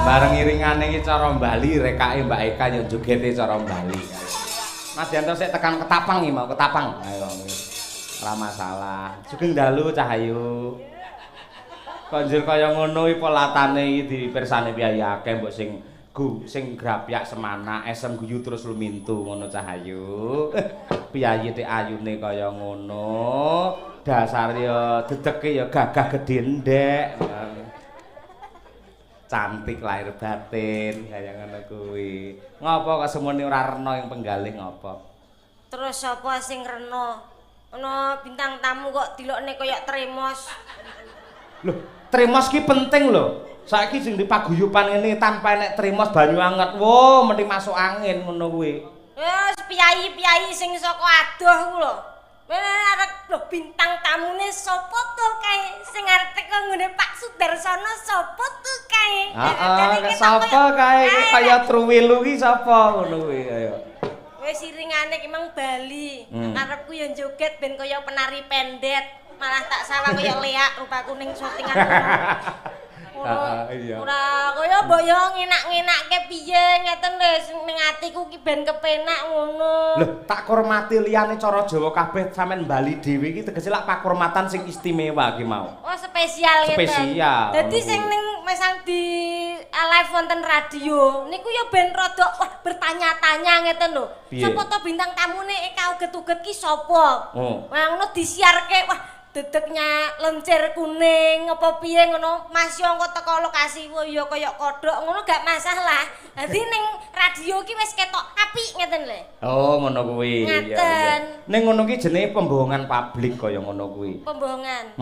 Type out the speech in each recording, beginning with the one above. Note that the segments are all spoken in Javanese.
Bareng iringane iki cara Bali rekake Mbak Eka yo jogete cara Bali. Mas Dianto sik tekan ketapang iki mau ketapang. Ayo. Ora masalah. Sugeng dalu Cahayu. Konjur kaya ngono iki polatane iki dipirsani piye akeh mbok sing grapyak semana esem guyu terus lumintu ngono Cahayu. Piyayi te ayune kaya ngono. Dasare ya dedeke ya gagah gedhe ndek. Cantik lahir batin kaya ngono kuwi. Ngopo kok semene ora rena ing penggalih ngopo? Terus sapa sing rena? Ana bintang tamu kok dilokne kaya tremos. Loh, tremos ki penting lho. Saiki sing di paguyuban ngene tanpa enek tremos banyu anget. Wo, mending masuk angin ngono kuwi. Ya, piyayi-piyayi sing saka adoh ku lho. Arep lho bintang tamune sapa tuh kae sing arep teko ngene Pak Sudarsono sapa tuh kae? Heeh, sapa kae kaya truwilu ki sapa ngono kuwi ayo. Wis iringane ki mang Bali. Karepku ya joget ben kaya penari pendet. Malah tak sawah kaya leak rupaku ning syutingan Iya. Ora kaya mbok yo ngenak-ngenakke piye ngeten lho ning atiku ki ben kepenak ngono. Lho, tak hormati liyane cara Jawa kabeh sampean Bali dhewe iki tegese lak pakurmatan sing istimewa ki mau. Oh, spesial ngeten. Spesial. Dadi sing ning mesang di live wonten radio niku ya ben rada wah bertanya-tanya ngeten lho. Sapa to bintang tamune Eka uget-uget ki sapa? Wah ngono disiarke wah dedeknya lencir kuning apa piye ngono Mas yo engko teko lokasi ya kaya kodhok ngono gak masalah. Dadi ning radio ki wis ketok apik ngeten lho. Oh, ngono kuwi. Ngaten. Ning ngono ki jenenge pembohongan publik kaya ngono kuwi. Pembohongan.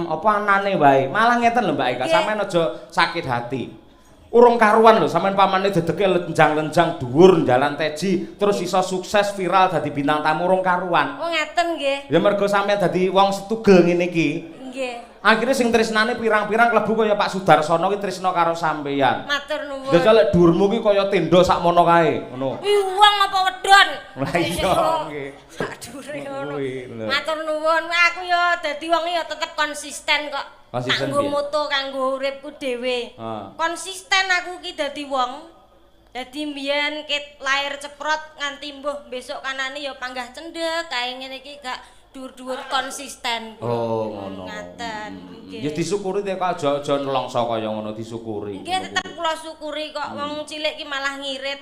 Apa anane wae. Malah ngeten lho Mbak Eka, sampean aja sakit hati. Urung karuan lho, sampean pamane dedeke lenjang-lenjang dhuwur jalan teji, terus iso sukses viral dadi bintang tamu urung karuan. Oh ngaten nggih. Ya mergo sampean dadi wong setugel ngene iki. Nggih. Akhire sing tresnane pirang-pirang klebu kaya Pak Sudarsono ki tresna karo sampeyan. Matur nuwun. Dadi lek dhuwurmu ki kaya tenda sakmono kae, ngono. Wong apa wedon? Lah iya nggih. Sadure ngono. Matur nuwun, aku ya dadi wong ya tetep konsisten kok. Konsisten kanggo moto kanggo uripku dhewe. Konsisten aku ki dadi wong. Dadi mbiyen ket lahir ceprot nganti mbuh besok kanane ya panggah cendhek kae ngene iki gak dhuwur-dhuwur konsisten. Oh, ngono. Ngaten. Ya disyukuri nek aja nelongso kaya ngono disyukuri. Nggih tetep kula syukuri kok wong cilik ki malah ngirit.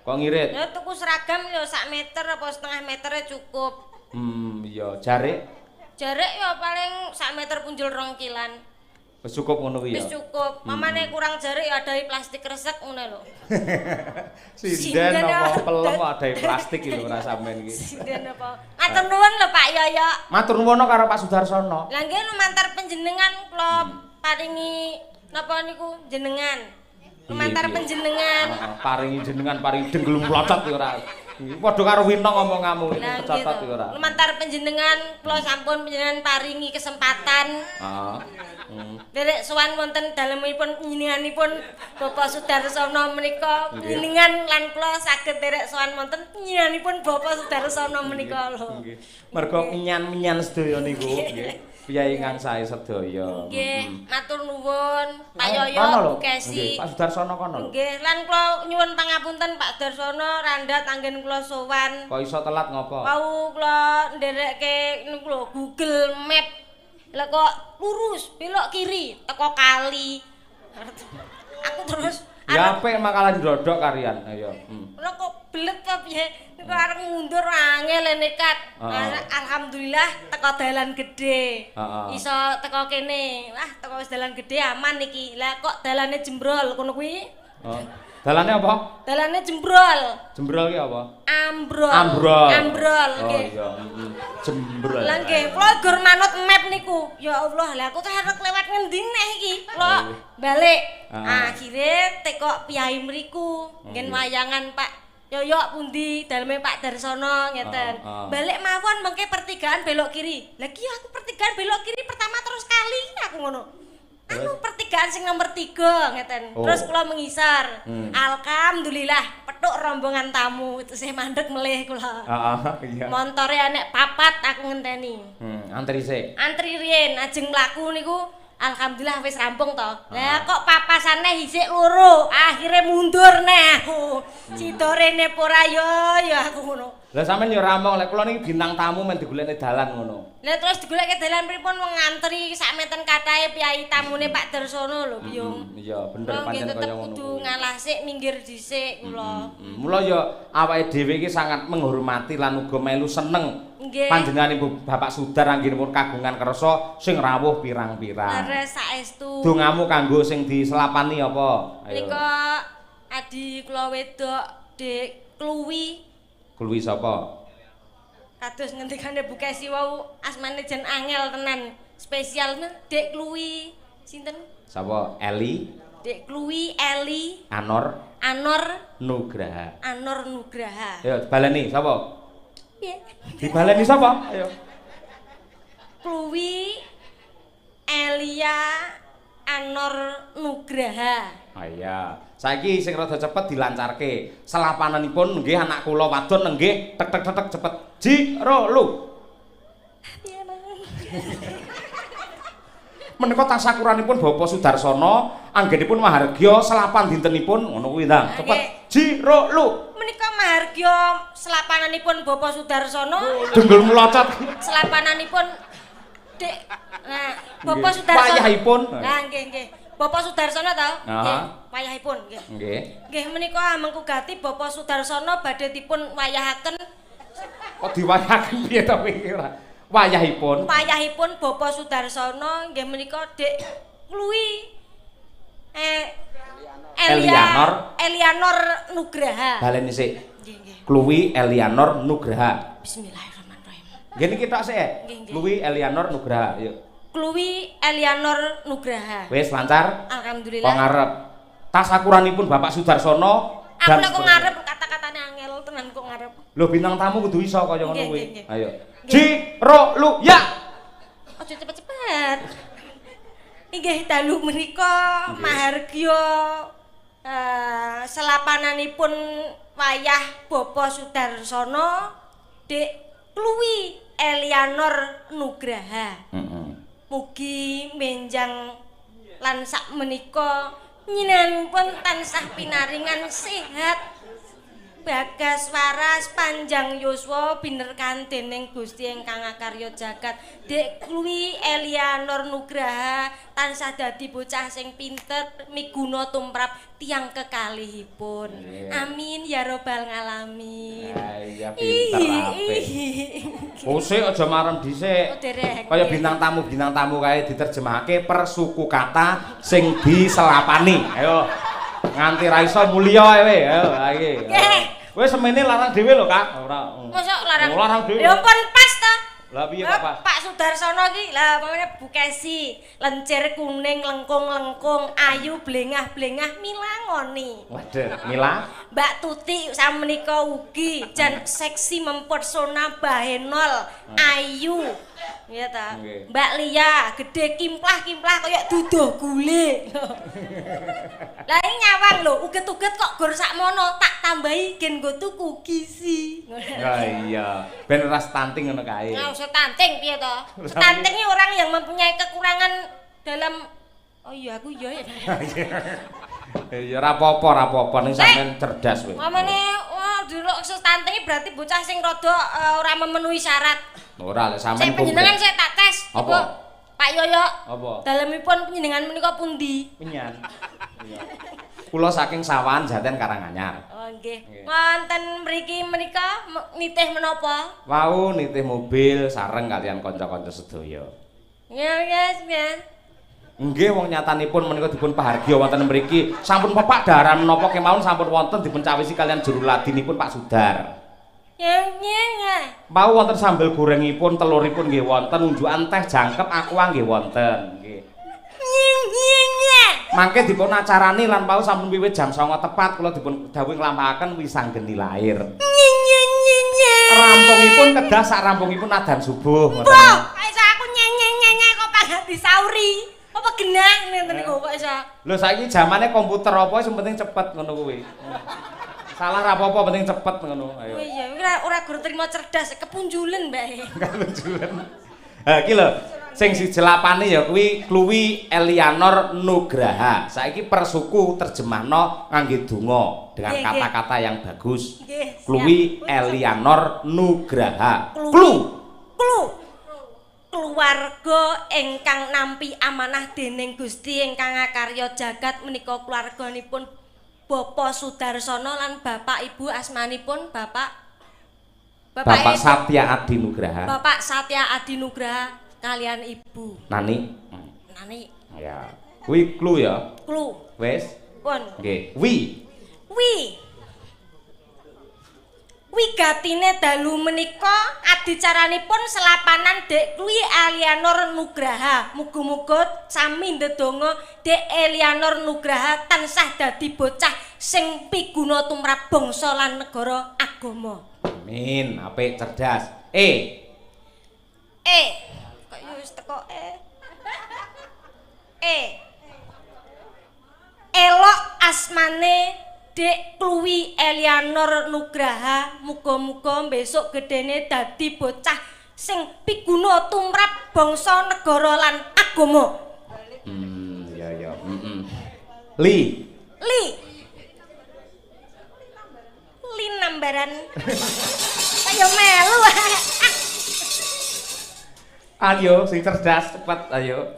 Kok ngirit? Ya tuku seragam ya sak meter apa setengah meternya cukup. Iya, jarik. Jarik ya paling sak meter punjul 2 kilan. Wis cukup ngono kuwi ya. Wis cukup. Mamane kurang jarik ya adahi plastik resek ngono lho. Sinden apa pelem adahi plastik iki lho ora sampean iki. Sinden apa? Matur nuwun lho Pak Yoyo. Matur nuwun karo Pak Sudarsono. Lah nggih lumantar panjenengan kula paringi napa niku jenengan. Lumantar panjenengan. Paringi jenengan paring denglum plocot ya ora. Padha karo Wino ngomong-ngamu iki kecotot ya ora. Lumantar panjenengan kula sampun panjenengan paringi kesempatan. Derek sowan wonten dalemipun nyinenganipun Bapak Sudarsono menika nyiningan lan kula saged derek sowan wonten nyinenganipun Bapak Sudarsono menika lho. Nggih. Mergo minyan-minyan sedaya niku nggih. Piye ingkang sae sedaya. Nggih, matur nuwun Pak Yoyo Kesi. Pak Sudarsono kono lho. Nggih, lan kula nyuwun pangapunten Pak Sudarsono randhat anggen kula sowan. Kok iso telat ngopo? Wau kula nderekke niku lho Google Map. Lah kok lurus belok kiri teko kali. Aku terus ya apik makalah ndrodok karian. Ayo. Lah kok belet apa piye? Niku arep mundur angel nekat. Alhamdulillah teko dalan gede. Iso teko kene. Wah, teko wis dalan gede aman iki. Lah kok dalane jembrol kono kuwi? Dalane apa? Dalane jembrol. Jembrol ki apa? Ambrol. Ambrol nggih. Oh iya, jembrol. Lah nggih, kula gur manut map niku. Ya Allah, lah aku tuh arep lewat ngendi neh iki? Kula balik. Akhire teko piyai mriku, ngen wayangan Pak Yoyo pundi daleme Pak Darsono ngeten. Balik mawon mengke pertigaan belok kiri. Lah ki aku pertigaan belok kiri pertama terus kali aku ngono. Anu pertigaan sing nomor 3 ngeten. Terus kula mengisar. Alhamdulillah petuk rombongan tamu itu saya mandek melih kula. Iya. Montore anek papat aku ngenteni. Antri sik. Antri riyen ajeng mlaku niku Alhamdulillah wis rampung to. Lah kok papasane hisik loro, akhire mundur neh aku. Sida rene ora ya aku ngono. Lah sampean ya rampung lek kula niki bintang tamu men digolekne dalan ngono. Lah terus digoleke dalan pripun wong ngantri sakmeten kathahe piyai tamune Pak Darsono lho Biyung. Iya bener pancen kaya ngono. Kudu ngalah sik minggir dhisik kula. Mula ya awake dhewe iki sangat menghormati lan uga melu seneng. Nggih. Panjenenganipun Bapak Sudar anggenipun kagungan kersa sing rawuh pirang-pirang. Leres saestu. Dongamu kanggo sing diselapani apa? Ayo. Nika adi kula wedok Dik Kluwi. Kluwi sapa? Kados ngendikane Bu Kesi wau asmane jen angel tenan. Spesial Dik Kluwi. Sinten? Sapa? Eli? Dik Kluwi Eli. Anor Nugraha. Ayo baleni sapa? Piye? Dibaleni sapa? Ayo. Kluwi Elia Anor Nugraha. Ah iya. Saiki sing rada cepet dilancarke. Selapananipun nggih anak kula wadon nggih tek cepet. Jiro lu. Piye, Mang? Menika tasakuranipun Bapak Sudarsono anggenipun mahargya selapan dintenipun ngono kuwi ta. Cepet. Jiro lu. Menika mahargya selapananipun Bapak Sudarsono. Denggel melocot. Selapananipun Dik. Nah, Bapak Sudarsono. Wayahipun. Nah, nggih. Bapak Sudarsono to? Nggih. Wayahipun nggih. Nggih. Nggih menika mengku gati Bapak Sudarsono badhe dipun wayahaken. Kok diwayahaken piye to kowe ora? Wayahipun. Wayahipun Bapak Sudarsono nggih menika Dik Kluwi Elianor Nugraha. Baleni sik. Nggih. Kluwi Elianor Nugraha. Bismillahirrahmanirrahim. Nggih niki tok sik. Nggih. Kluwi Elianor Nugraha. Yuk. Kluwi Elianor Nugraha. Wis lancar? Alhamdulillah. Kok ngarep tasakuranipun Bapak Sudarsono. Aku nek kok ngarep kata-katane angel tenan kok ngarep. Lho bintang tamu kudu iso kaya ngono kuwi. Nggih. Ayo. Jiro lu ya. Aja cepet-cepet. Inggih dalu menika mahargya selapananipun wayah Bapak Sudarsono Dik Kluwi Elianor Nugraha. Mugi menjang lan sak menika nyinenipun tansah pinaringan sehat bagas waras panjang yuswa binerkan dening Gusti ingkang akarya jagat. Dik Kluwi Elianor Nugraha tansah dadi bocah sing pinter miguna tumrap tiyang kekalihipun. Amin ya robbal alamin. Iya pinter apik. Usik aja marem dhisik. Kaya bintang tamu kae diterjemahake per suku kata sing diselapani. Ayo. Nganti ra iso mulya kowe. Ayo iki. Kowe semene larang dhewe lho, Kak. Ora. Mosok larang. Larang dhewe. Ya ampun pas ta. Lah piye kok pas? Pak Sudarsono iki lah pamane Bu Kesi, lencir kuning lengkung-lengkung, ayu blengah-blengah milangoni. Waduh, Mila. Mbak Tuti samenika ugi jan seksi mempesona bahenol, ayu. Iya ta. Mbak Lia gede kimplah-kimplah kaya duduh gule. Lah iki nyawang lho, uget-uget kok gur sakmono, tak tambahi gen nggo tuku gizi. Ya iya, ben ora stunting ngono kae. Nah, stunting piye to? Stunting iki orang yang mempunyai kekurangan dalam oh iya aku iya ya. Ya ora apa-apa ning sampean cerdas kowe. Mamane wah delok stunting berarti bocah sing rada ora memenuhi syarat. Ora lek sampean Saya panjenengan saya tak tes. Apa? Pak Yoyo. Apa? Dalemipun panjenengan menika pundi? Penyan. Kula saking Sawan Jaten Karanganyar. Oh nggih. Wonten mriki menika nitih menapa? Wau nitih mobil sareng kalian kanca-kanca sedaya. Nggih. Nggih wong nyatanipun menika dipun pahargya wonten mriki. Sampun pepak daharan menapa kemawon sampun wonten dipun cawisi kalian juru ladinipun Pak Sudar. Nggih. Mau wonten sambel gorengipun, teluripun nggih wonten, unjukan teh jangkep aqua nggih wonten. Nggih. Mangke dipun acarani lan pau sampun wiwit jam 09.00 tepat kula dipun dawuh nglampahaken wisanggeni lair. Rampungipun kedah sak rampungipun adzan subuh ngoten. Kok iso aku nyenye kok pangkat disauri. Apa genah ngene niku kok iso. Lho saiki zamane komputer apa sing penting cepet ngono kuwi. Salah ra apa-apa penting cepet ngono. Ayo. Oh iya, ora gur trimo cerdas, kepunjulen, Mbak. Kepunjulen. Ha iki lho, Sing siji lapane ya kuwi Kluwi Elianor Nugraha. Saiki persuku terjemahno ngangge donga dengan kata-kata yang bagus. Kluwi Elianor Nugraha. Keluarga ingkang nampi amanah dening Gusti ingkang ngakarya jagat menika keluarganipun Bapak Sudarsono lan Bapak Ibu asmanipun Bapak Satya Adi Nugraha. Bapak Satya Adi Nugraha kalian Ibu Nani. Ya. Kuwi klu ya. Klu. Wes. Pun. Nggih. Wigatine dalu menika adicaranipun selapanan Dek Kluwi Elianor Nugraha. Muga-muga sami ndedonga Dek Elianor Nugraha tansah dadi bocah sing piguna tumrap bangsa lan negara agama. Amin. Apik cerdas. Kok yo wis teko Elok asmane Dek Kluwi Elianor Nugraha, muga-muga besok gedene dadi bocah sing piguna tumrap bangsa negara lan agama. Ya. Li nambaran. Ayo melu. Ayo sing cerdas cepet ayo.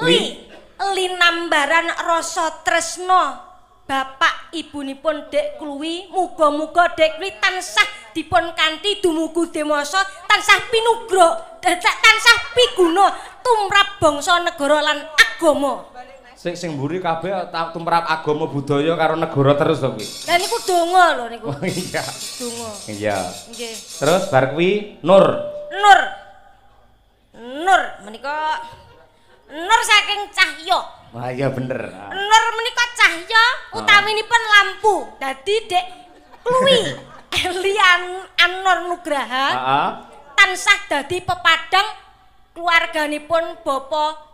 Li nambaran rasa tresna Bapak ibunipun Dek Kluwi, muga-muga Dek Kluwi tansah dipun kanthi dumugi demasa tansah pinugra, tansah piguna tumrap bangsa negara lan agama. Sing mburi kabeh tumrap agama budaya karo negara terus to kuwi. Lah niku donga lho niku. Oh iya. Donga. Iya. Nggih. Terus bar kuwi Nur menika Nur saking cahya. Wah iya bener. Nur menika cahya utaminipun lampu. Dadi Dek Kluwi Elianor Nugraha tansah dadi pepadang keluarganipun Bapak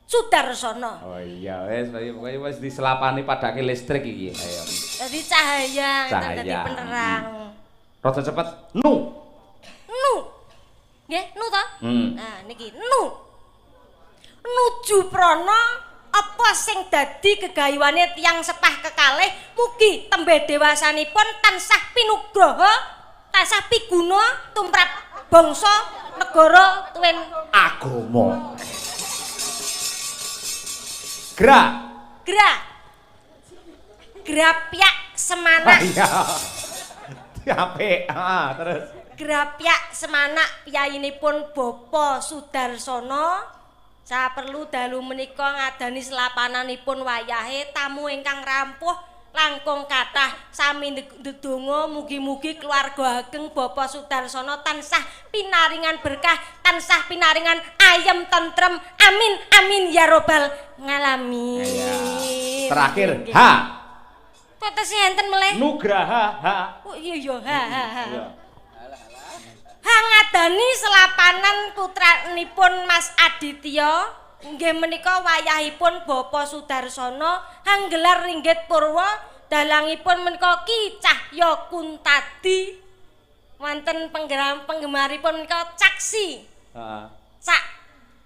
Sudarsono. Oh iya wis diselapani padake listrik iki. Ayo. Dadi cahaya, dadi penerang. Rada cepet. Nu. Nggih, nu to? Nah, niki nu. Nuju prana apa sing dadi gegayuane tiyang sepah kekalih mugi tembe dewasanipun tansah pinugraha tansah piguna tumrap bangsa negara tuwin agama. Grapyak semanak. Iya. Apik. Terus Grapyak semanak piyayinipun Bapak Sudarsono. Saperlu dalu menika ngadani selapananipun wayahe tamu ingkang rampuh langkung kathah sami ndedonga mugi-mugi keluarga ageng Bapak Sudarsono tansah pinaringan berkah, tansah pinaringan ayem tentrem. Amin ya robbal ngalamin. Terakhir H. Kok tesih enten meleh? Nugraha H. Oh iya ha. Hangadani selapanan putranipun Mas Aditya inggih menika wayahipun Bapak Sudarsono hanggelar ringgit purwa dalangipun menika Ki Cahya Kuntadi wonten penggemaripun menika Caksi. Cak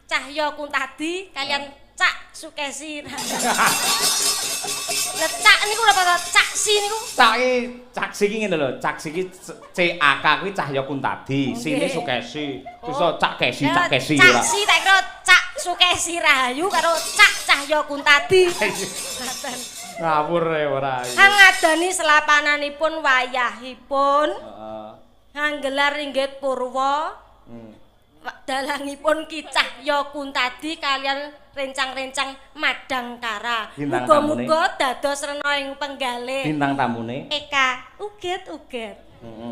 Cahya Kuntadi kalian Cak Sukesi. Cak niku napa Caksi niku? Caksi iki ngene lho, Caksi iki CAK kuwi Cahya Kuntadi, sini Sukesi. Iso Cak Kesi. Caksi tak kira Cak Sukesi Rahayu karo Cak Cahya Kuntadi. Ngawur ora. Hangadani selapananipun wayahipun. Hanggelar ringgit purwa. Dalangipun Ki Cahya Kuntadi kalian rencang-rencang Madangkara. Muga-muga dados rena ing penggalih. Bintang tamune Eka uget.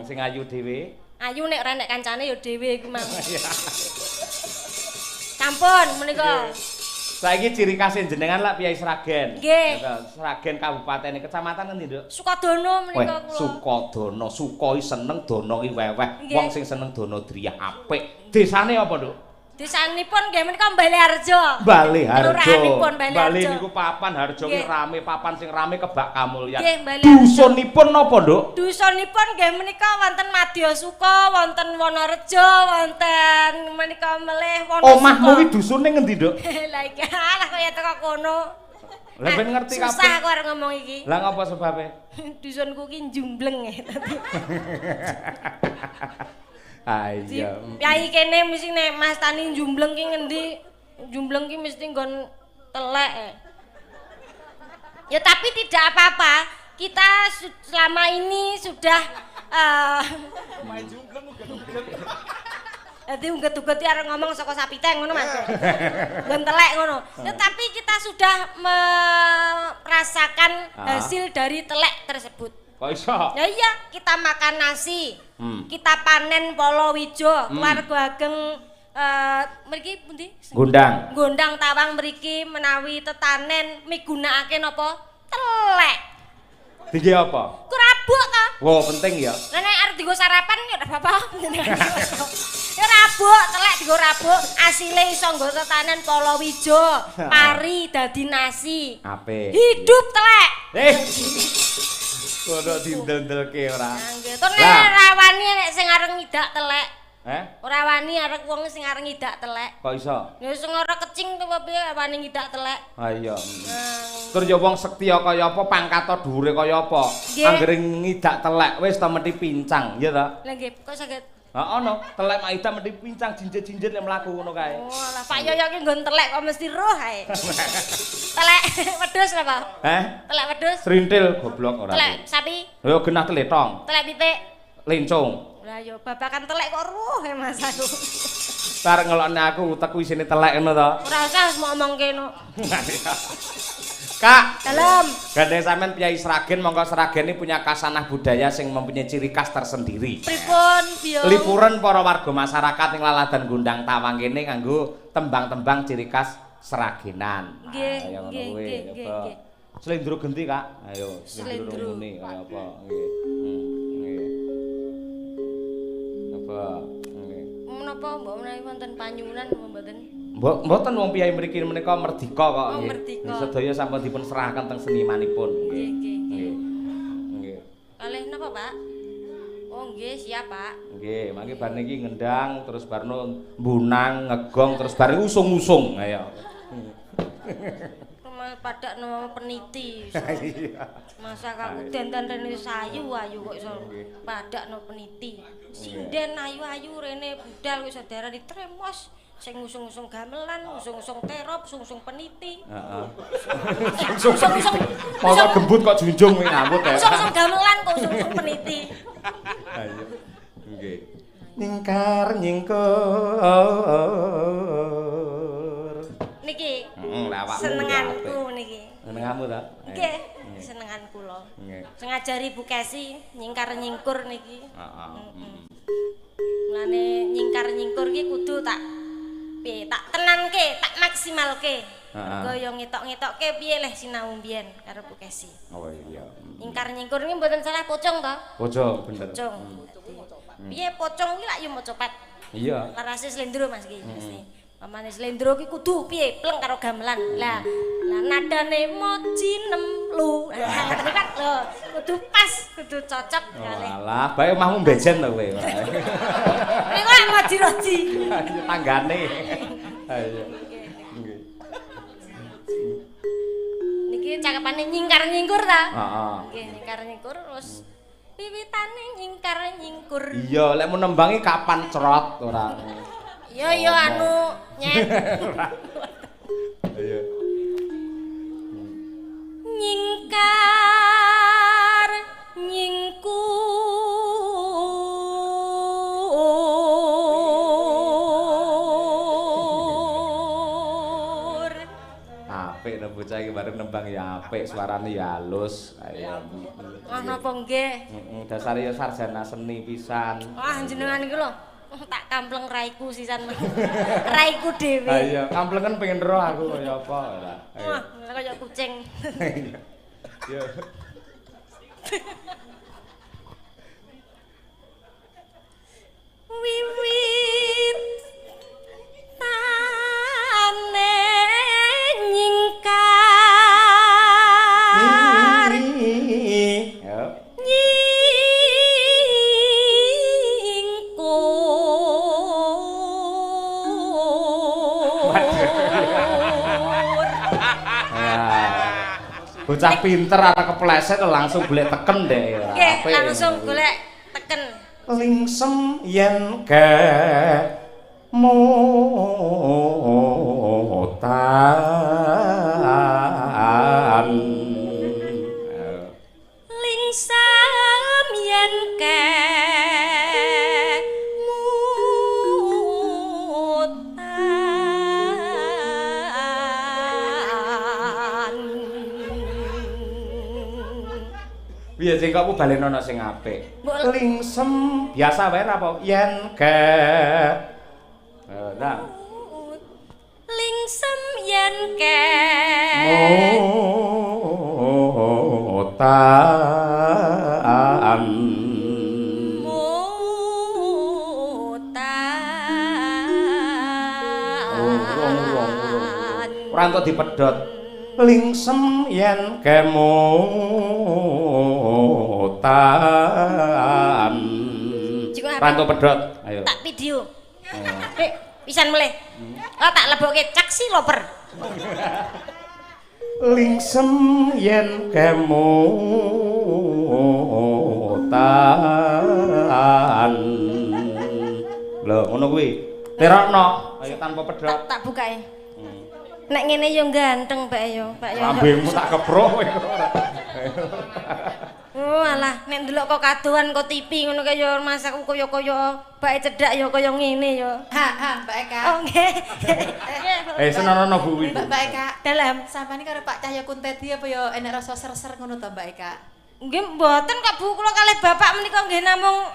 Sing ayu dhewe. Ayu nek ora nek kancane ya dhewe iku mang. Sampun menika. Saiki ciri khas jenengan lak Piyai Sragen. Nggih. Sragen Kabupaten Kecamatan endi, Nduk? Sukodono menika kula. Sukodono, Sukoi seneng dono ki weweh. Wong sing seneng dono driyah apik. Desane apa, Nduk? Desanipun nggih menika Baleharjo. Baleharjo. Kelurahanipun Baleharjo. Bali niku papan Harjo ki rame, papan sing rame kebak kamulyan. Nggih, Baleharjo. Dusunipun napa, Nduk? Dusunipun nggih menika wonten Madyasuka, wonten Wonorejo, wonten menika melih Wonosuka. Omahmu ki dusune ngendi, Nduk? Lah iki alah kaya teko kono. Lah ben ngerti kabeh. Susah aku arep ngomong iki. Lah ngapa sebabe? Dusunku ki jumbleng ya. Ayo. Yai kene mesti nek Mas Tani jumbleng ki ngendi? Jumbleng ki mesti nggon telek. Ya tapi tidak apa-apa. Kita selama ini sudah main jumbleng uget-uget. Dadi uget-uget arep ngomong saka sapiteng ngono Mas. Nggon telek ngono. Ya tapi kita sudah merasakan hasil dari telek tersebut. Kok iso? Ya iya, kita makan nasi. Kita panen palawija, keluarga ageng mriki pundi? Gondang. Gondang tawang mriki menawi tetanen migunakake napa? Telek. Tinggi apa? Kurabuk ta? Wah, penting ya. Lah nek arep dienggo sarapan ya ora apa-apa. Ya rabuk, telek dienggo rabuk, asile iso nggo tetanen palawija, pari dadi nasi. Apik. Hidup telek. Kono dindel-delke ora. Nggih, to nek rawani nek sing arep ngidak telek. Ora wani arek wong sing arep ngidak telek. Kok iso? Ya sing ora kecing to piye wani ngidak telek. Ha iya. Tur ya wong sektiya kaya apa, pangkata dhuwure kaya apa. Anggere ngidak telek wis ta mesti pincang, ya ta? Lah nggih, kok saged. Heeh no, telek mak ida mesti pincang jinjit-jinjit nek mlaku ngono kae. Oh, lah Pak Yoyo ki nggon telek kok mesti roh ae. Telek wedhus apa? Telek wedhus. Srintil goblok ora. Telek sapi. Yo genah teletong. Telek pitik. Lencung. Lah yo babakan telek kok roh Mas aku. Bar ngelokne aku utekku isine telek ngono to. Ora usah ngomong kene. Kak, dalam. Gandeng sampean Piyai Sragen, monggo Sragen ini punya kasanah budaya sing mempunyai ciri khas tersendiri. Pripun, Biong? Liburan para warga masyarakat ing laladan Gondang Tawang kene nganggo tembang-tembang ciri khas Sragenan. Nggih, nggih. Slendro genti, Kak. Ayo, slendro muni kaya apa? Nggih. Nggih. Apa? Nggih. Menapa mbok menawi wonten panyuwunan mboten? Mboten wong piyai mriki menika merdika kok nggih. Merdika. Sedaya sampun dipun serahaken teng senimanipun. Nggih, nggih. Nggih. Kalih napa, Pak? Oh, nggih, siap, Pak. Nggih, mangke bar niki ngendang terus barno mbunang, ngegong terus bar usung-usung. Ayo. Padak nama peniti. Masa kaku dandan rene sayu ayu kok iso padak no peniti. Sinden ayu-ayu rene budal kok iso diarani tremos. Sing ngusung-usung gamelan, ngusung-usung terop, ngusung peniti. Heeh. Ngusung-usung. Masa gembut kok junjung kuwi ngambut ya. Ngusung-usung gamelan kok ngusung peniti. Ayo. Nggih. Nyingkar nyingkur. Niki. Awakmu. Senenganku niki. Senenganmu ta? Nggih, senengan kula. Nggih. Sing ngajari Bu Kesi nyingkar nyingkur niki. Heeh. Mulane nyingkar nyingkur ki kudu tak piye tak tenanke, tak maksimalke. Mergo yo ngetok-ngetokke piye leh sinau mbiyen karo Bu Kesi. Oh iya. Nyingkar nyingkur ki mboten salah pocong to? Pocong bener. Pocong. Piye pocong ki lak yo maca pat. Iya. Larase slendro Mas ki mesti. Pamane slendro ki kudu piye pleng karo gamelan. Lah nadane moji nemlu. Ngoten kan lho, kudu pas, kudu cocok kalih. Walah, bae omahmu mbejen to kowe. Kowe kok moji-moji. Tanggane. Ayo. Nggih. Niki cakepane nyingkar-nyingkur ta? Heeh. Nggih, nyingkar-nyingkur terus wiwitane nyingkar-nyingkur. Iya, lek mau nembangi kapan cerot ora. Yo anu nyet. Ayo. Nyingkar nyingkur. Apik nek bocah iki bareng nembang ya apik, suarane ya halus. Ayo. Napa nggih? Heeh, dasare ya sarjana seni pisan. Wah, jenengan iki lho. Tak kampleng raiku sisan. Raiku dhewe. Ayo, kamplengen pengen roh aku kaya apa ora. Wah, kaya kucing. Yo. Wiwit bocah pinter ana kepleset langsung golek teken deh. Nggih, langsung golek teken. Lingsem yen ke mutan Lingsem yen ke piye sing kok balenono sing apik. Lingsem biasa wae apa yen ke. Nah. Lingsem yen ke mutan ora entuk dipedhot. Lingsem yen ke mutan ora entuk pedhot. Ayo. Tak video. Pisan mulih. Oh tak lebokke caksi loper. Lingsem yen ke mutan. Lho ngono kuwi. Terokno. Ayo tanpa pedhot. Tak bukae. Nek ngene yo ganteng, Mbak yo. Mbak yo. Lambemu tak keprok kowe ora. Oh alah, nek ndelok kok kadohan kok TV ngono kaya yo masak kaya-kaya bake cedhak yo kaya ngene yo. Ha, Mbak Eka. Oh nggih. Senonono Bu iki. Mbak Eka. Dalam Sampane karo Pak Cahya Kuntedi apa yo enek rasa ser-ser ngono to Mbak Eka? nggih mboten kok Bu, kula kalih bapak menika nggih namung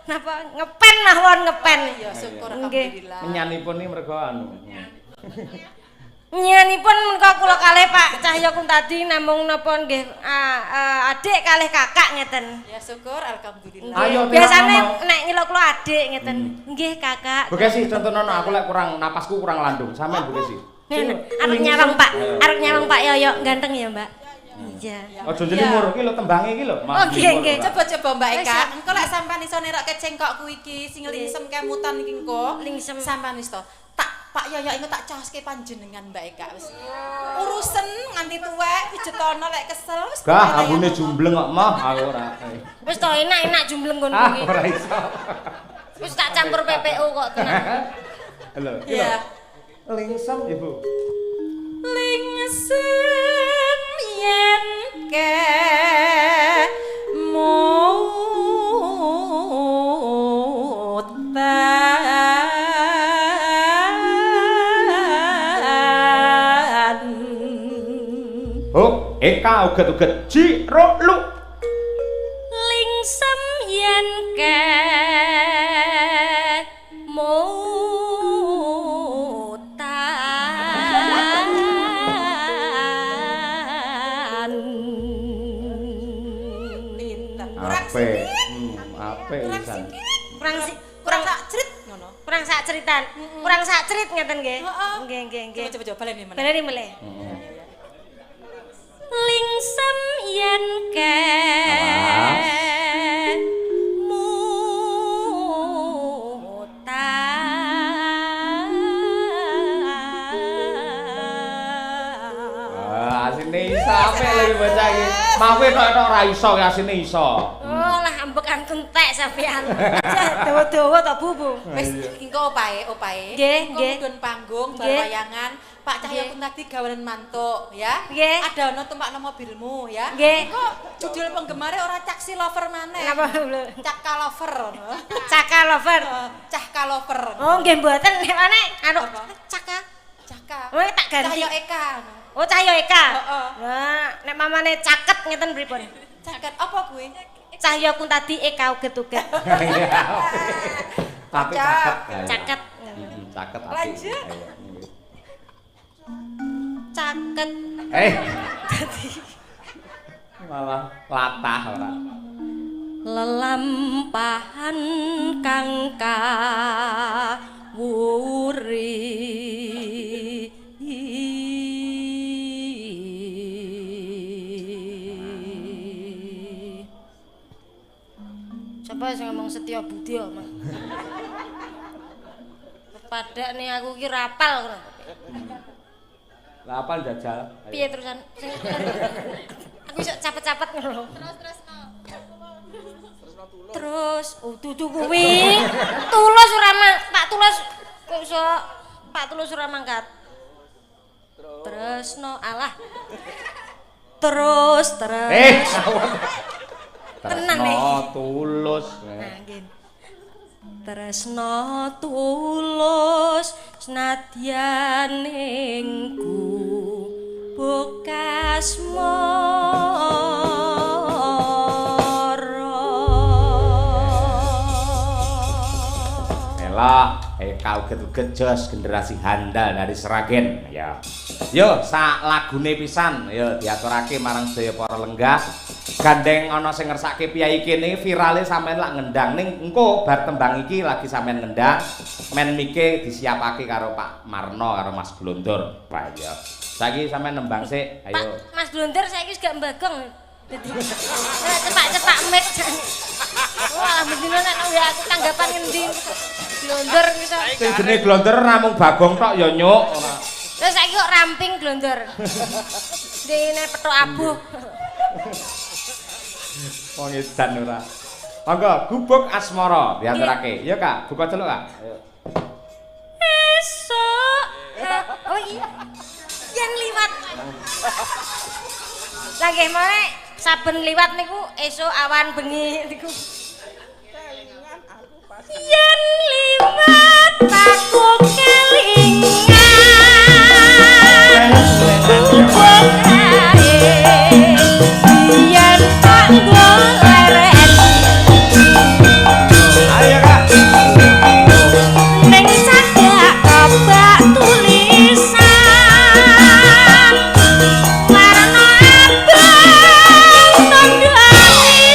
napa ngepen mawon ngepen. Ya syukur Nggih. alhamdulillah. Menyanipun iki mergo anu. Nyanipun menika kula kalih Pak Cahya Kuntadi namung napa nggih adik kalih kakak ngeten. Ya syukur alhamdulillah. Ayo, Biasane ngomong. nek nyeluk kula adik ngeten. Nggih kakak. Bu Kesi contohno aku lek kurang napasku kurang landung. Sampeyan Bu Kesi. Arep nyawang Pak Yoyo ganteng ya Mbak. Iya. Aja njelimur iki lho tembange iki lho. Oh nggih nggih. Coba-coba Mbak Eka, engko lek sampean iso nerokke cengkokku iki sing lingsem kemutan iki engko. Lingsem. Sampean wis to. Pak Yoyo iku tak caoske panjenengan Mbak Eka wis. Urusen nganti tuwek pijetono lek kesel wis. Gah, ambune jumbleng kok mah aku ora. Wis to enak-enak jumbleng ngono Ah, iki. ora iso. Wis tak campur PPU kok tenan. Halo. Iya. Lingsem Ibu. Lingsem yen ke mutan. Oh, Eka uget-uget jiro lu. Lingsem yen ke mutan. Ape? Ape pisan. Kurang sak crit ngono. Kurang sak ceritan. Kurang sak cerit ngeten nggih. Heeh. Nggih nggih. Coba baleni meneh. Baleni meleh. Lingsem yen ke mutan. Asine iso apik lagi bocah iki. Mawe tok ora iso asine iso. Oh lah ambekan kentek sampean. Dawa-dawa to Bu. Wis engko opae. Nggih, Engko nggih. mudhun panggung bar Nggih. wayangan. Pak Cahya Kuntadi gawean mantuk ya. Nggih. Ada ono tumpakno mobilmu ya. Nggih. Kok judul penggemare ora caksi lover maneh. Napa lho? Caka lover ngono. Caka lover. Cahka lover. Oh nggih mboten nek maneh anu Apa? Caka. Caka. Oh tak ganti. Cahya Eka. Oh Cahya Eka. Heeh. Nah, nek mamane caket ngeten pripun? Caket apa kuwi? Cahya Kuntadi Eka uget-uget. Tapi Cakep. caket. Caket. Caket apik. Lanjut. Ayo. Caket. Malah latah ora. Lelampahan kang kawuri Siapa sing ngomong Setya Budi omong Padha nih aku ki rapal ngono. Lah apa jajal? Piye terusan? Aku iso cepet-cepet ngono. Terus, dudu kuwi. Tulus ora Pak Tulus kok iso Pak Tulus ora mangkat. Tresno alah. Terus. Tenan tulus. Nah, nggih. Tresno tulus senadyan ingku bekas Eka uget-uget jos generasi handal dari Seragen ya. Yo sak lagune pisan yo diaturake marang sedaya para lenggah. Gandeng ana sing ngersake piyai kene virale sampean lak ngendang ning engko bar tembang iki lagi sampean ngendang men mike disiapake karo Pak Marno karo Mas Glondor. Pak ya. Saiki sampean nembang sik ayo. Pak Mas Glondor saiki wis gak mbagong. Dadi cepak-cepak mic. Wah, mendino nek ya aku tanggapan ngendi. Glondor iso. Sing jenenge Glondor namung Bagong tok ya nyuk. Terus saiki kok ramping Glondor. Dene petuk abuh. Wong edan ora. Monggo gubuk asmara diaturake. Ya Kak, buka celuk Kak. Ayo. Esuk. Oh iya. Yang liwat. Lah nggih mae saben liwat niku esuk awan bengi niku. Yen liwat aku kelingan yen tak goleren Ayo Kak. ning cagak kebak tulisan warna abang tandha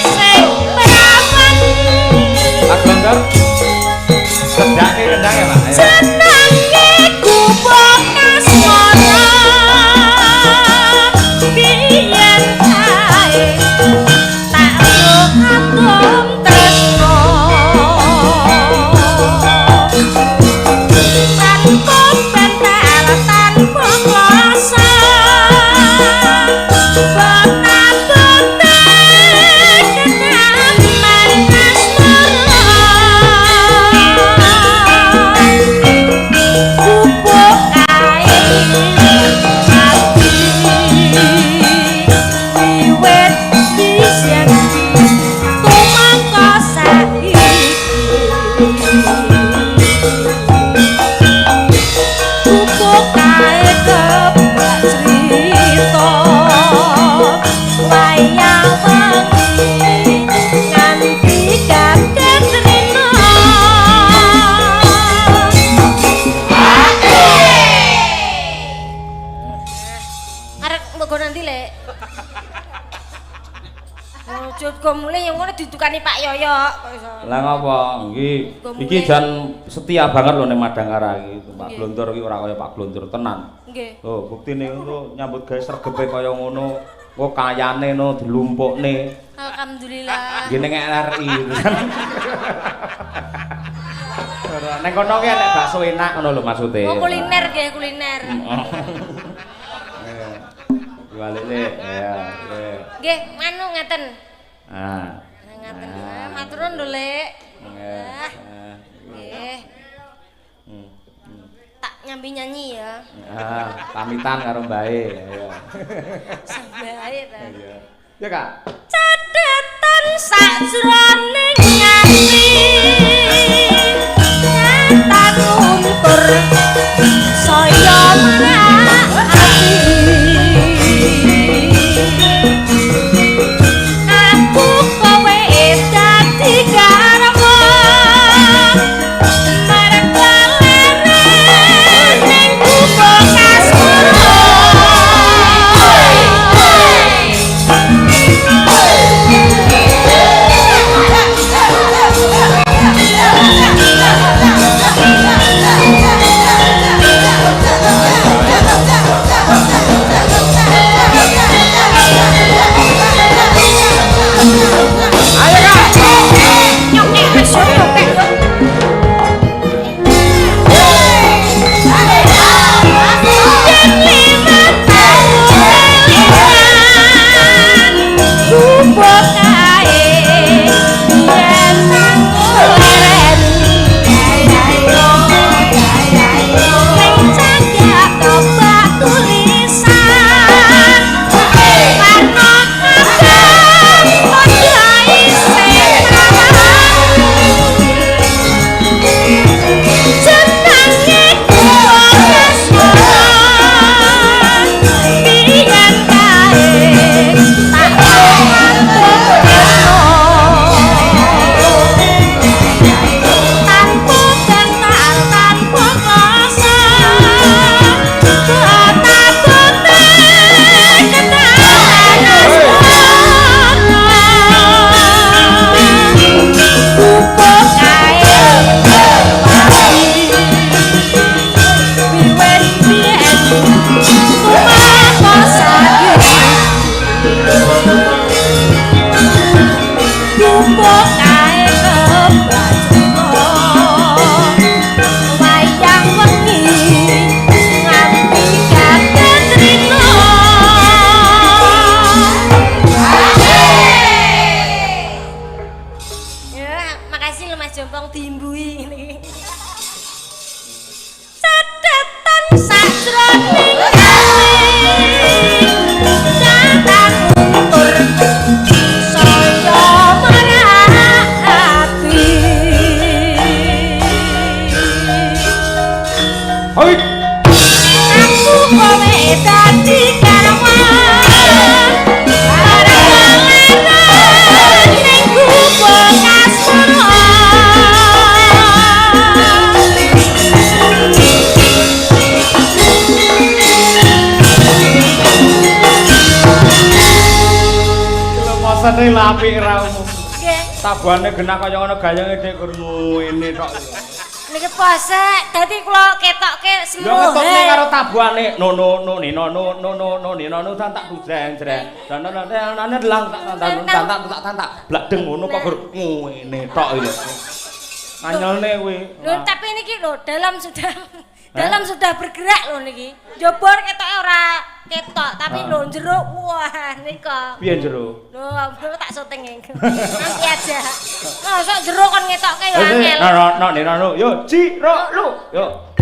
sing perawan Pak Glondor. Sedake kendang ya Pak. Ayo. senenge gubuk asmara biyen kae tak ambung tresno tanpa pental tanpa kuasa betapute kenaman gubuk kae ati wiwit disian tumangka saiki gubuk kae kebak crita wayang wengi nganti kakek rina arek mbok nanti lek ojo gomule yang ngono didukani Pak Yoyo kok iso. Lah ngapa? Nggih. Iki jan setia banget lho ning Madangkara iki. Pak Glondor iki ora kaya Pak Glondor tenan. Nggih. Oh, buktine ngono nyambut gawe sregepe kaya ngono. Kok kayane no dilumpukne. Alhamdulillah. Nggih ning RRI. Nek kono ki nek bakso enak ngono lho maksude. Oh kuliner nggih, kuliner. Balik le. Ya. Nggih, manu ngaten. Ah. Ngaten. Matur nuwun lho, Lek. Nggih. Tak nyambi nyanyi ya. Pamitan karo mbae. Ayo. Sambae ta. Iya. Ya, Kak. Cathetan sajroning ati. Nyatan luntur saya marak ati. Aku kowe dadi garwa. Marang leren ning gubuk asmara. jompong diimbui ngene iki. Sedetan sajroning datang untur saya merahati. Hoi. Aku kowe dadi kawan. Bareng ning gubeng asmara. Mosane lapik ra umum. Nggih. Tabuhane genah kaya ngono gayange dhek ngene tok. Niki pose dadi kula ketokke Ya semono. ketokne karo tabuhane no tak jreng-jreng. Dan delang tak bladeng ngono kok gur ngene tok iki. Anyelne kuwi. Lho tapi niki lho dalam sudah bergerak lho niki. Jobor ketoke ora ketok tapi lho jero wah nika. Piye jero? Lho aku tak syuting iki. Nanti aja. Mosok jero kon ngetokke ya angel. No yo Ciro lu yo.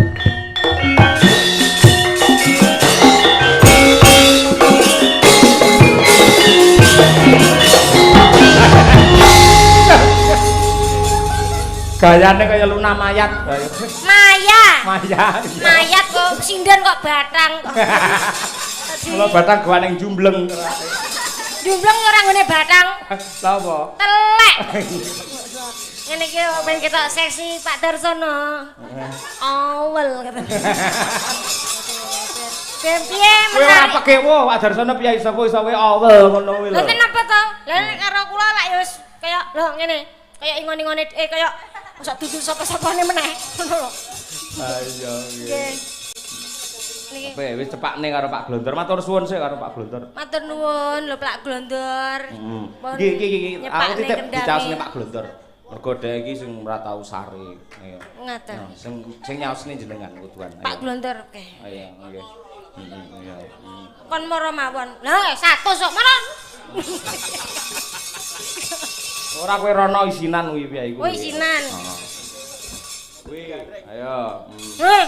Gayane kaya Luna Mayat. Mayat kok sinden kok batang. Mula batang gawane jumbleng. Jumbleng ora nggone batang. Lha apa? Telek. Ngene iki ben ketok seksi Pak Darsono. Awel katanya. Ben piye Kowe ora menarik. pekewo Pak Darsono piye iso kowe awel ngono kuwi lho. Lha kenapa to? Lah nek karo kula lak ya wis kaya lho ngene. Kaya ingon-ingone kaya mosok duduk sapa-sapane meneh. Ngono lho. Ayo nggih. Niki. Kowe wis cepakne karo Pak Glondor. Matur suwun sih karo Pak Glondor. Matur nuwun lho Pak Glondor. Iki aku titip dicasne Pak Glondor. Mergo dhek iki sing ora tau sare. Ayo. Ngaten. Sing nyaosne jenengan kuduan. Pak Glondor oke. Ayo nggih. Iya. Kon mara mawon. Lah 100 kok mara. Ora kowe rono isinan kuwi piye iku. Oh isinan. Kuwi ayo. Heh.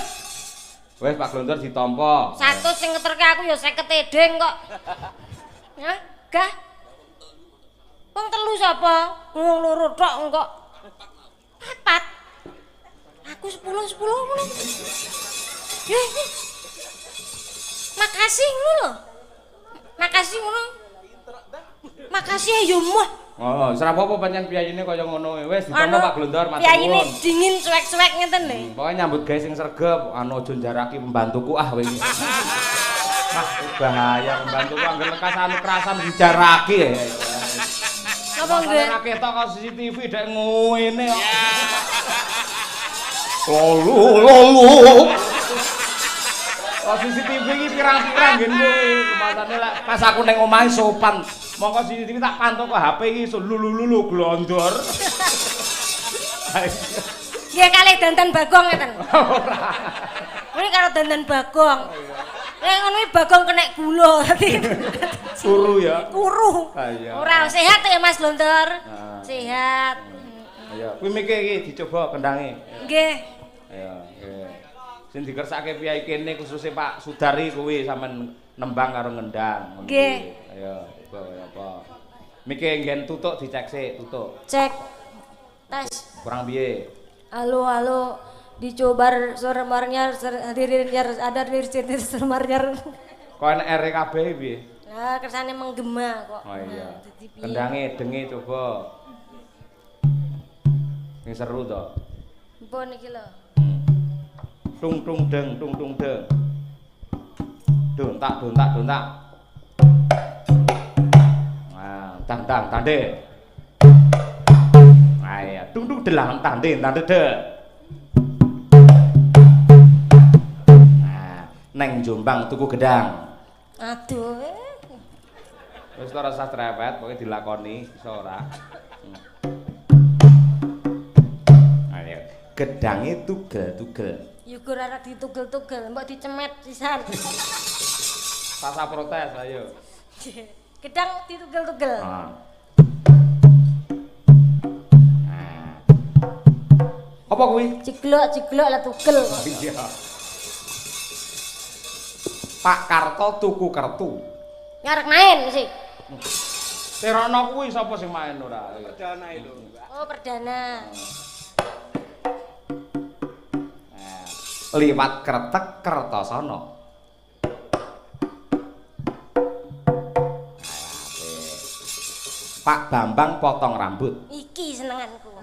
Wes Pak Glondor ditampa. 100 sing ngeterke aku ya 50 edeng kok. Ya, gah. Wong telu sapa? Wong loro tok kok. 4. Aku 10 ngono. Ya. Makasih ngono lho. Makasih ngono. Makasih ya moh. Oh, ora apa-apa pancen piyayine kaya ngono. Wis ditampa Pak Glondor matur nuwun. Piyayine dingin cuek-cuek ngeten lho. Pokoke nyambut gawe sing sregep, anu aja njaraki pembantuku kowe iki. Bahaya pembantuku anggere lekas anu kerasan dijaraki. Napa nggih? Ora ketok kok CCTV dek ngene kok. Lolu. Oh CCTV iki pirang-pirang ngen kowe. Matane lek pas aku ning omahe sopan. Mongko CCTV tak pantau kok HP iki lulu glondor. Nggih kalih dandan Bagong ngeten. Ora. Ini karo dandan Bagong. Nek ngono iki Bagong kena gula dadi. Kuru ya. Kuru. Iya. Ora sehat ya Mas Glondor. Sehat. Ayo, kuwi mikir iki dicoba kendange. Nggih. Ayo, nggih. Sing dikersake piyai kene khususnya Pak Sudari kuwi sampean nembang karo ngendang. Nggih. Ayo, apa? Mikir nggen tutuk dicek sik, tutuk. Cek. Tes. Kurang piye? Halo. Dicobar suaranya hadirin ada di sini suaranya. Kok enek R kabeh piye? Nah, kersane menggema kok. Oh iya. Nah, dadi piye? Kendange denge coba. Sing seru to. Mpun iki lho. Tung tung deng. Dontak. Nah, tande. Ayo, tung delang tande de. Nah, neng Jombang tuku gedang. Aduh. Wis ora usah trepet, pokoke dilakoni iso ora. Ayo, gedange tugel. Yukur arek ditugel-tugel, mbok dicemet pisan. Sasa protes ayo. Gedang ditugel-tugel. Nah. Apa kuwi? Jeglok lah tugel. Iya. Pak Karto tuku kertu. Ngarep main sih. Terono kuwi sapa sing main ora? Perdana itu. Oh, perdana. Liwat kretek Kertosono. Pak Bambang potong rambut. Iki senenganku.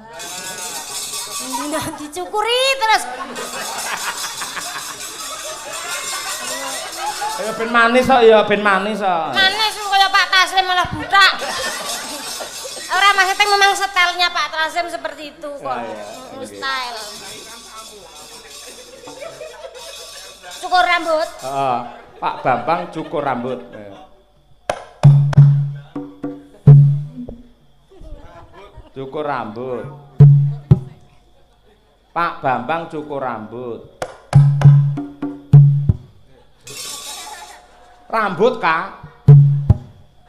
Dina dicukuri terus. Ya ben manis kok ya, ben manis kok. Manis kaya Pak Taslim malah buta. Ora maksudnya memang stylenya Pak Taslim seperti itu kok. Style. Cukur rambut. Heeh. Pak Bambang cukur rambut. Cukur rambut. Pak Bambang cukur rambut. Rambut, Kak.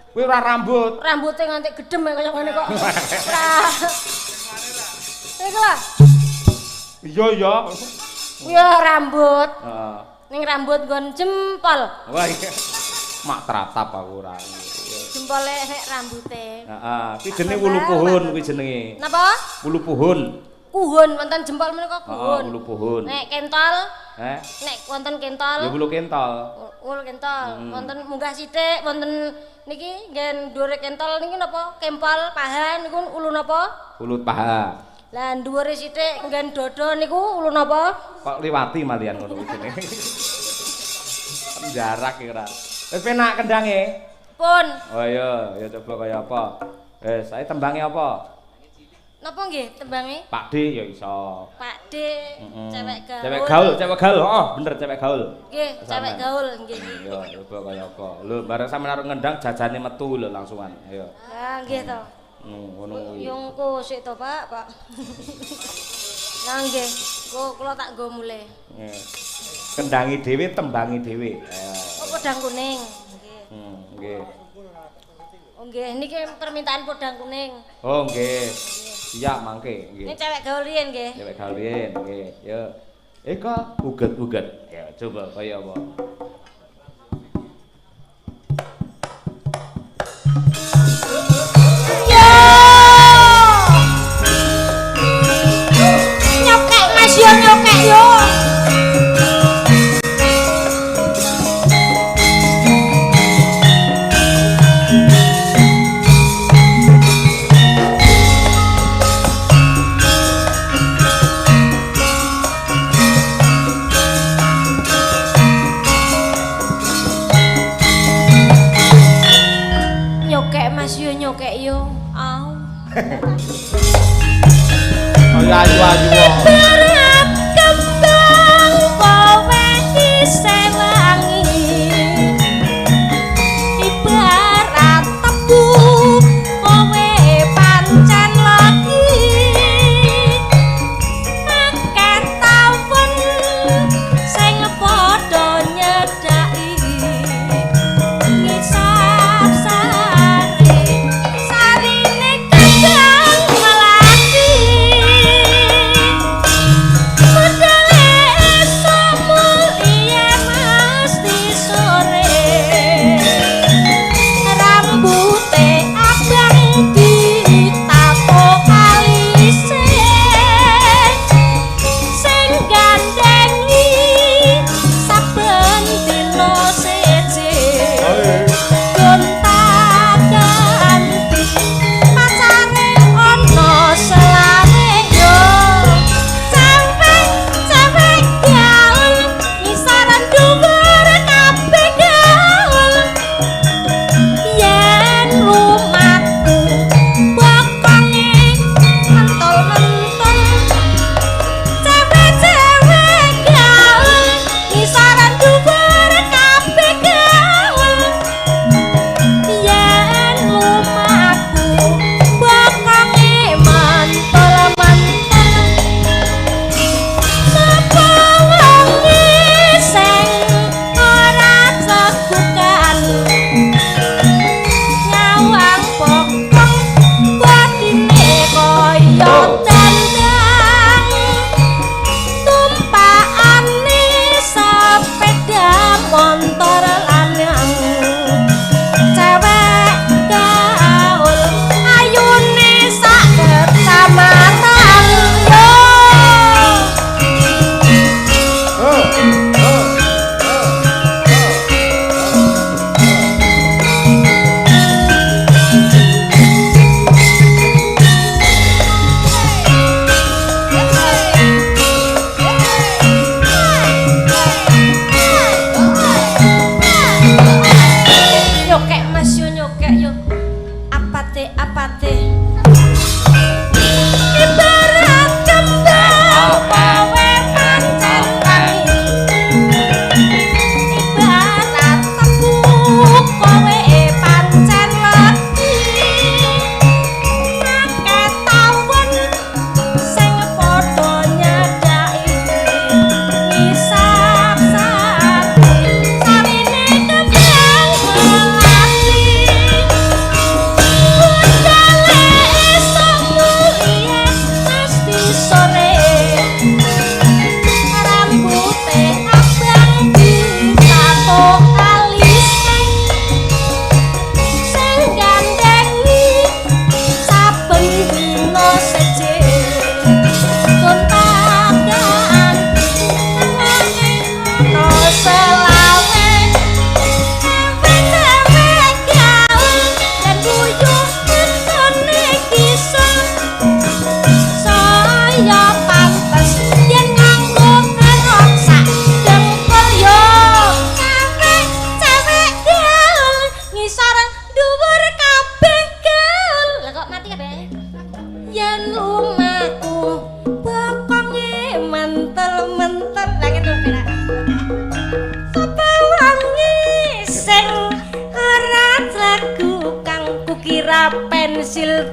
Kuwi ora rambut. Rambutnya nganti gedem kaya ngene kok. Ora. Iku lah. Iya. Ya rambut. Heeh. Ning rambut nggon jempol. Wah, iya. Mak teratap aku ora. Jempole nek rambute. Heeh, kuwi jenenge wulu puhun kuwi jenenge. Napa? Wulu puhun. Kuhun wonten jempol menika Heeh, kuhun. wulu puhun. Nek kentol, Heh. nek wonten kentol. Ya wulu kentol. Wulu kentol. Wonten munggah sithik wonten niki nggen dhuwure kentol niki napa? Kempol paha niku ulu napa? Ulu paha. Lah dhuwure sithik nggen dodo niku ulu napa? Kok liwati malian ngono kuwi jenenge. Jarak ya ora. Wis penak kendange. Pun. Oh iya, ya coba kaya apa? Saya tembange apa? Napa nggih tembange? Pak D ya iso. Pak D, cewek gaul. Cewek gaul. Oh, bener cewek gaul. Nggih, cewek gaul nggih. Iya, coba kaya apa? Lho, bareng sampeyan arep ngendang jajane metu lho langsungan. Ayo. Lah nggih to. Ngono kuwi. Yungku sik to, Pak. Lah nggih, kula tak nggo mulih. Kendangi dhewe, tembangi dhewe. Oh, podang kuning. Nggih. Nggih. Oh nggih, niki permintaan podang kuning. Oh, nggih. Siap mangke, nggih. Ini cewek gaul riyen nggih. Cewek gaul riyen, nggih. Yo. Eka uget-uget. Ya, coba kaya apa? Yo! Nyokek Mas yo nyokek yo. Nyokek yo, au. Oh ya ayu-ayu kok. Berap kembang kowe disewangi. Ibarat tebu kowe pancen lagi. Akeh taun sing padha nyedaki. Ngisap sarine kadang melati. Padahal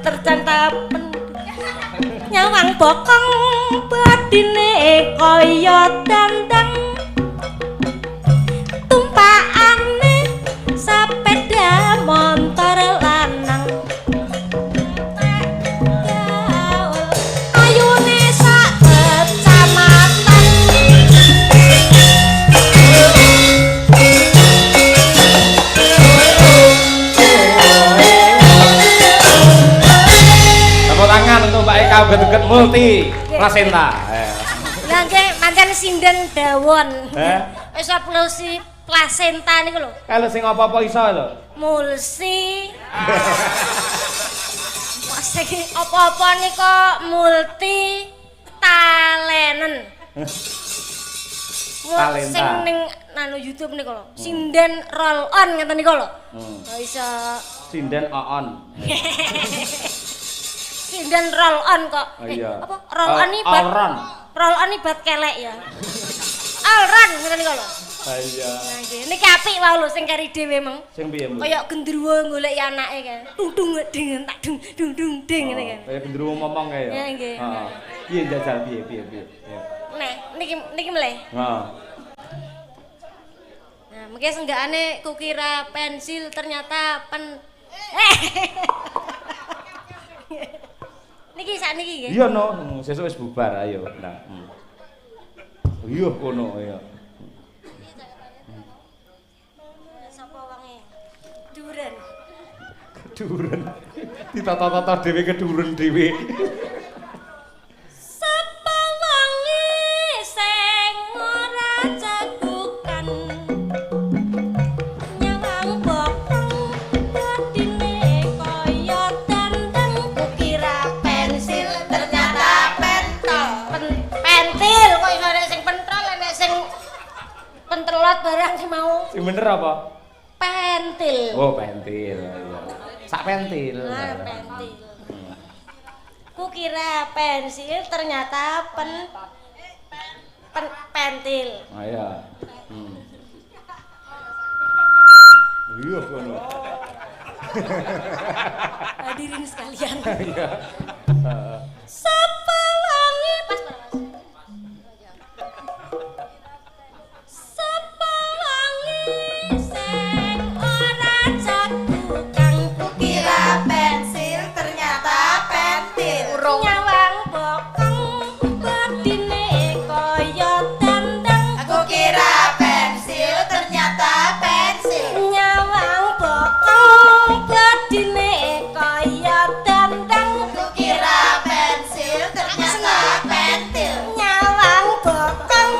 tercantapen nyawang bokong badine kaya dandang tumpakane sepeda motor lanang ayune sak kecamatan Tepuk tangan untuk Mbak Eka uget-uget multi plasenta. Lah nggih pancen sinden dawon. Eh? Wis aplosi plasenta niku lho. Kalau sing apa-apa iso lho. Mulsi. Masih apa-apa nika multi talenen. Talenta. Sing ning nanu YouTube niku lho. Sinden roll on ngeten niku lho. Oh iso Sinden on. sinden roll on kok. Oh iya. Apa roll on iki bat All-run. roll on iki bat kelek ya. All run ngeten niku lho. Ah iya. Nah nggih, niki apik wae lho sing kari dhewe meng. Sing piye, Bu? Kaya gendruwo golek anake kan. Tung ding tak dung ding ngene kan. Kaya gendruwo ngomong kae ya. Ya, nggih. Heeh. Piye jajal piye. Ya. Nah, niki meleh. Heeh. Nah, mengke senggakane kukira pensil ternyata Niki sakniki nggih. Iya no, sesuk wis bubar ayo. Nah. Iya kono ya. Sapa wonge? Duren. Keduren. Ditata-tata dhewe keduren dhewe. Sapa wonge sing ora jagukan. Nyawang bokong badine kaya dandang kukira pensil ternyata pentol. Pentil kok iso nek sing pentol nek sing pentelot barang sing mau Sing bener apa? pentil. Oh, pentil. Iya. Sak pentil. Nah, pentil. Kukira pensil ternyata pentil. Oh iya. Iya kono. Hadirin sekalian. Iya. Sapa wangi pas. Sapa wangi sing ora jagukan kukira pensil ternyata pentil. Nyawang bokong badine kaya dandang kukira pensil ternyata pensil. Nyawang bokong badine kaya dandang kukira pensil ternyata pentil. Nyawang bokong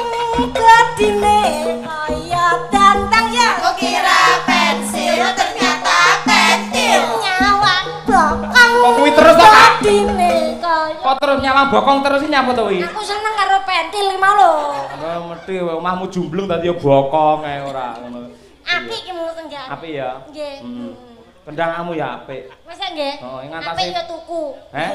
badine kaya dandang ya kukira pensil ternyata pentil. Nyawang bokong Kok kuwi terus to, Kak? badine kaya Kok terus nyawang bokong terus iki nyapa to kuwi? aku seneng karo pentil iki mau lho. Ora mesti omahmu jumblung dadi ya bokong ae ora ngono. Apik ki mung tenggak. Apik ya? Nggih. Kendanganmu ya apik. Masa nggih? Oh, ngantasi- Apik ya tuku. Heh?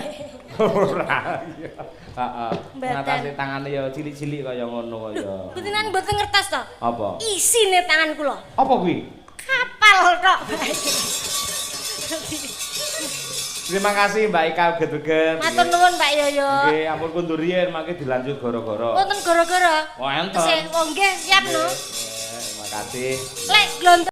Ora. Iya. Heeh. Mbaten. Ngatasi tangane ya cilik-cilik kaya ngono kaya. Butinan mboten ngertos to? Apa? Isine tangan kula. Apa kuwi? Kapal tok. Terima kasih Mbak Ika uget-uget. Matur nuwun Pak Yoyo. Nggih, ampun kundur riyen mangke dilanjut gara-gara. Wonten gara-gara. Wah, enten. Wong nggih siap no. Terima kasih. Lek glonto